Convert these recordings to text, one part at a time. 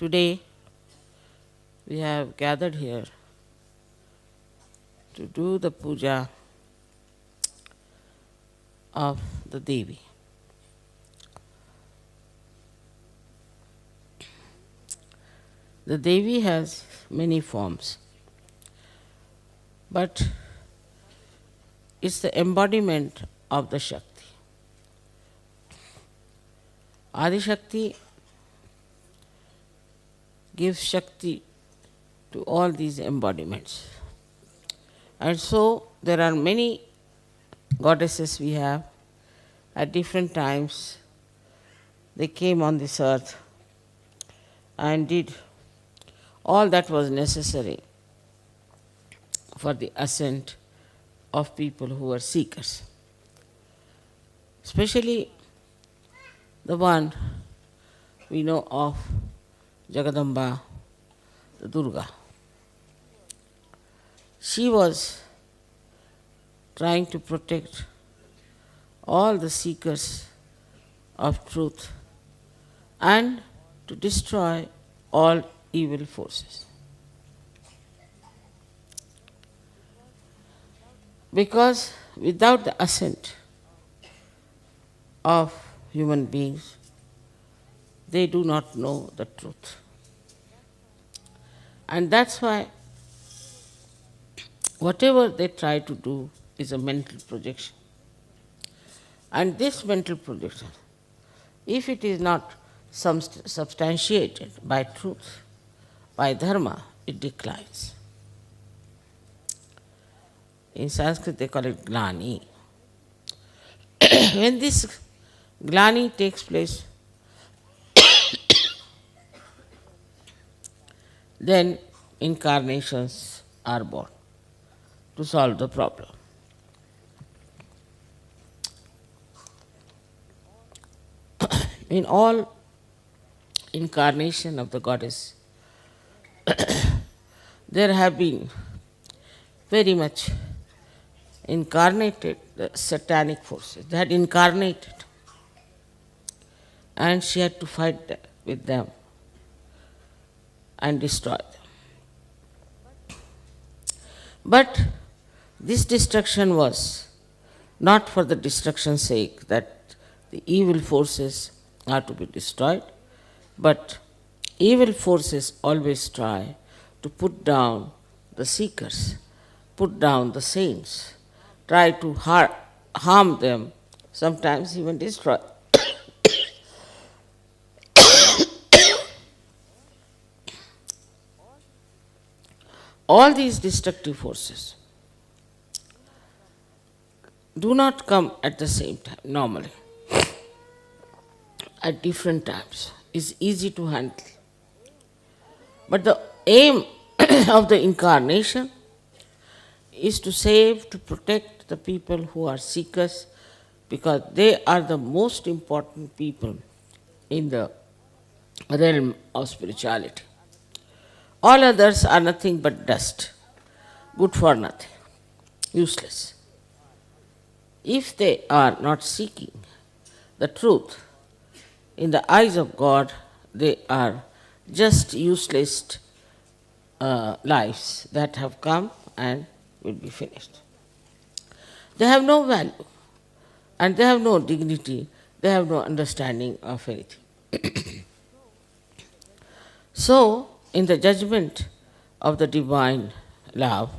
Today we have gathered here to do the puja of the Devi. The Devi has many forms, but it's the embodiment of the Shakti. Adi Shakti gives Shakti to all these embodiments. And so there are many goddesses we have. At different times they came on this earth and did all that was necessary for the ascent of people who were seekers. Especially the one we know of, Jagadamba, the Durga. She was trying to protect all the seekers of truth and to destroy all evil forces. Because without the ascent of human beings, they do not know the truth. And that's why whatever they try to do is a mental projection. And this mental projection, if it is not substantiated by truth, by dharma, it declines. In Sanskrit they call it glani. When this glani takes place, then incarnations are born to solve the problem. In all incarnation of the goddess, there have been very much incarnated the satanic forces. They had incarnated and she had to fight with them and destroy them. But this destruction was not for the destruction's sake, that the evil forces are to be destroyed, but evil forces always try to put down the seekers, put down the saints, try to harm them, sometimes even destroy. All these destructive forces do not come at the same time, normally. At different times. It's easy to handle. But the aim of the incarnation is to save, to protect the people who are seekers, because they are the most important people in the realm of spirituality. All others are nothing but dust, good for nothing, useless. If they are not seeking the truth, in the eyes of God, they are just useless lives that have come and will be finished. They have no value and they have no dignity, they have no understanding of anything. So, in the judgment of the divine love,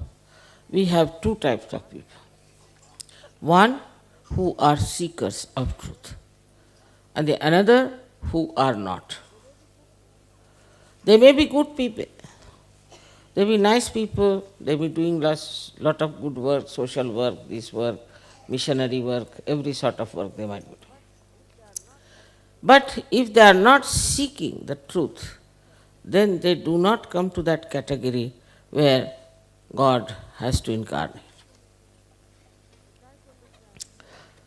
we have two types of people. One who are seekers of truth, and the another who are not. They may be good people, they may be nice people, they may be doing lot of good work, social work, this work, missionary work, every sort of work they might be doing. But if they are not seeking the truth, then they do not come to that category where God has to incarnate.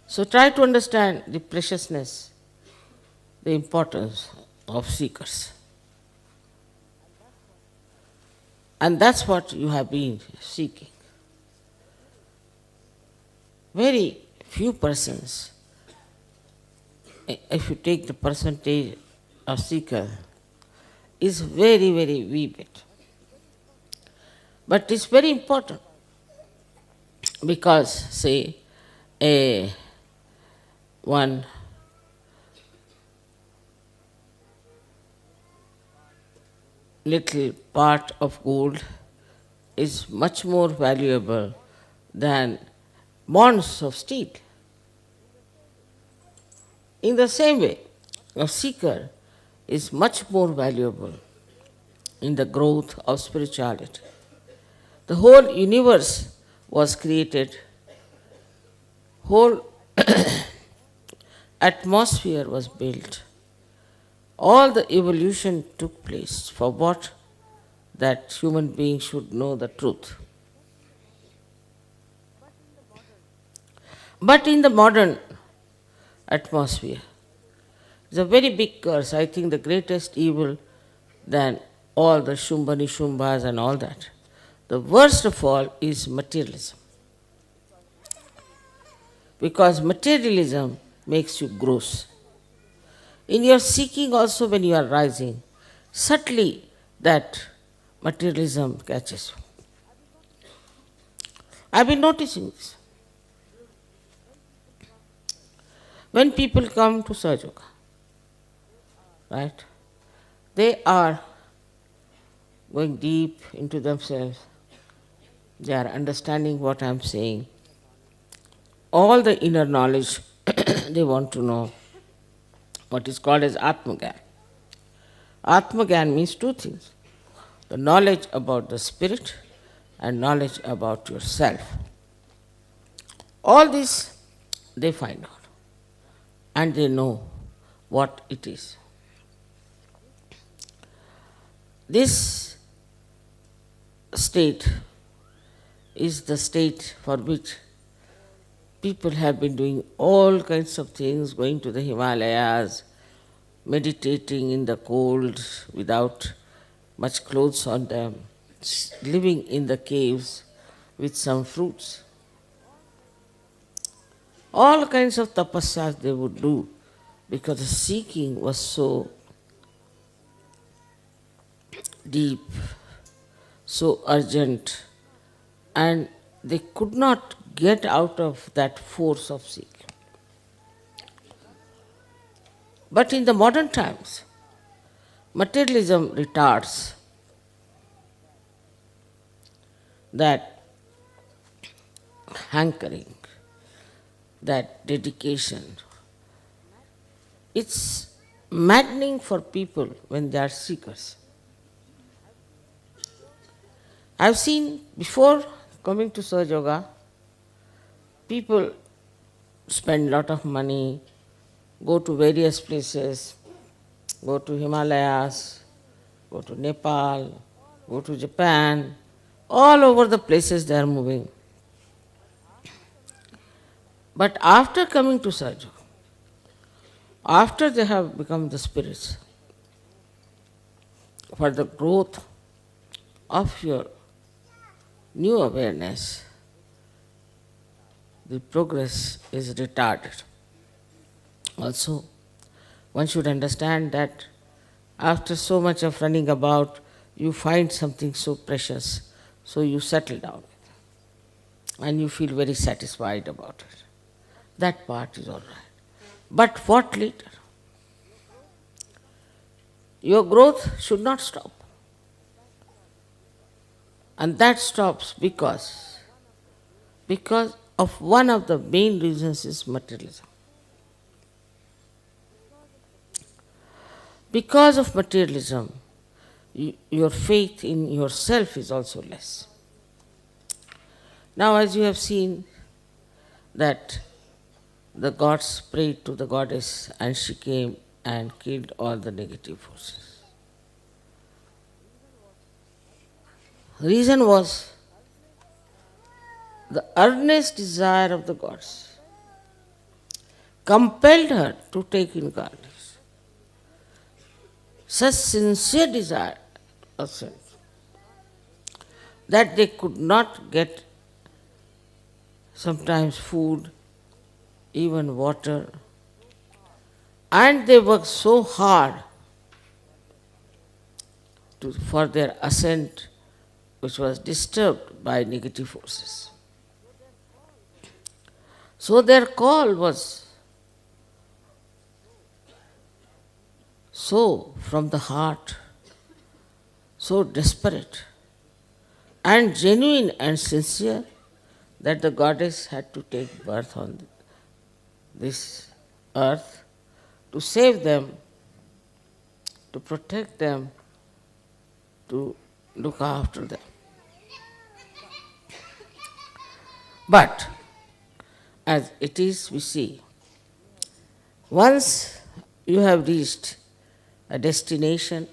So try to understand the preciousness, the importance of seekers. And that's what you have been seeking. Very few persons, if you take the percentage of seeker, is very, very wee bit. But it's very important because, say, a one little part of gold is much more valuable than mounds of steel. In the same way, a seeker is much more valuable in the growth of spirituality. The whole universe was created, whole atmosphere was built. All the evolution took place for what? That human beings should know the truth. But in the modern atmosphere, it's a very big curse. I think the greatest evil than all the Shumbani Shumbas and all that. The worst of all is materialism. Because materialism makes you gross. In your seeking also, when you are rising, subtly that materialism catches you. I've been noticing this. When people come to Sahajayoga, right, they are going deep into themselves. They are understanding what I am saying. All the inner knowledge they want to know. What is called as Atmagyan. Atmagyan means two things. The knowledge about the spirit and knowledge about yourself. All this they find out and they know what it is. This state is the state for which people have been doing all kinds of things, going to the Himalayas, meditating in the cold without much clothes on them, living in the caves with some fruits. All kinds of tapasyas they would do because the seeking was so deep, so urgent, and they could not get out of that force of seeking. But in the modern times, materialism retards that hankering, that dedication. It's maddening for people when they are seekers. I've seen before coming to Sahajayoga, people spend a lot of money, go to various places, go to Himalayas, go to Nepal, go to Japan, all over the places they are moving. But after coming to Sahajayoga, after they have become the spirits, for the growth of your new awareness, the progress is retarded. Also, one should understand that after so much of running about, you find something so precious, so you settle down and you feel very satisfied about it. That part is all right. But what later? Your growth should not stop. And that stops because of one of the main reasons is materialism. Because of materialism, your faith in yourself is also less. Now, as you have seen that the gods prayed to the goddess and she came and killed all the negative forces. The reason was the earnest desire of the gods compelled her to take incarnation. Such sincere desire of sense that they could not get sometimes food, even water, and they worked so hard for their ascent, which was disturbed by negative forces. So their call was so from the heart, so desperate and genuine and sincere that the goddess had to take birth on this earth to save them, to protect them, to look after them. But as it is, we see, once you have reached a destination,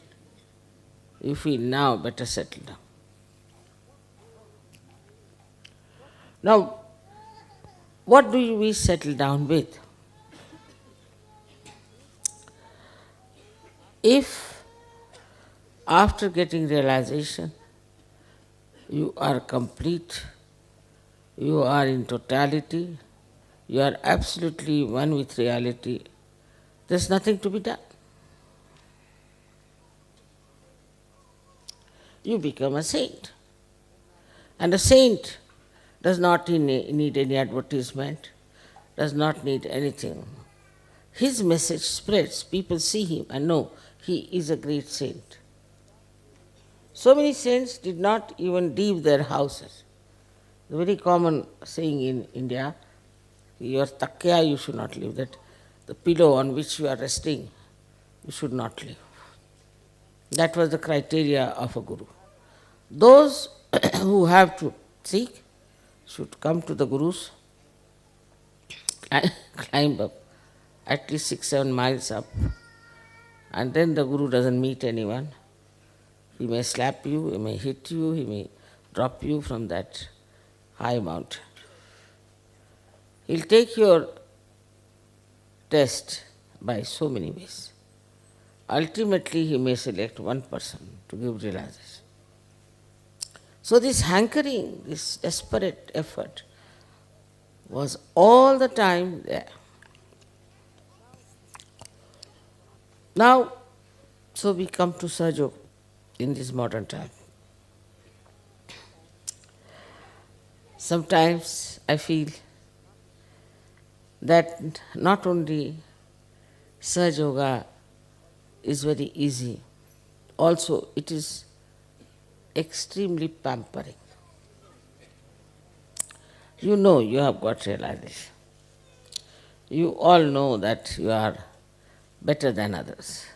you feel now better settle down. Now, what do we settle down with? If after getting realization you are complete, you are in totality, you are absolutely one with reality, there's nothing to be done. You become a saint. And a saint does not need any advertisement, does not need anything. His message spreads, people see him and know he is a great saint. So many saints did not even leave their houses. The very common saying in India, your takya you should not leave, that the pillow on which you are resting, you should not leave. That was the criteria of a guru. Those who have to seek should come to the gurus and climb up at least 6-7 miles up, and then the guru doesn't meet anyone. He may slap you, he may hit you, he may drop you from that high mountain. He'll take your test by so many ways. Ultimately, he may select one person to give realization. So this hankering, this desperate effort was all the time there. Now, so we come to Sahajyog in this modern time. Sometimes I feel that not only Sahajayoga is very easy, also it is extremely pampering. You know you have got realization. You all know that you are better than others,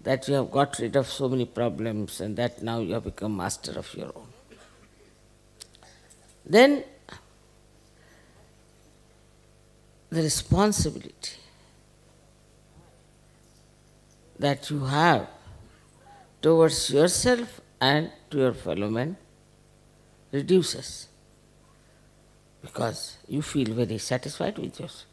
that you have got rid of so many problems and that now you have become master of your own. Then the responsibility that you have towards yourself and to your fellow men reduces, because you feel very satisfied with yourself.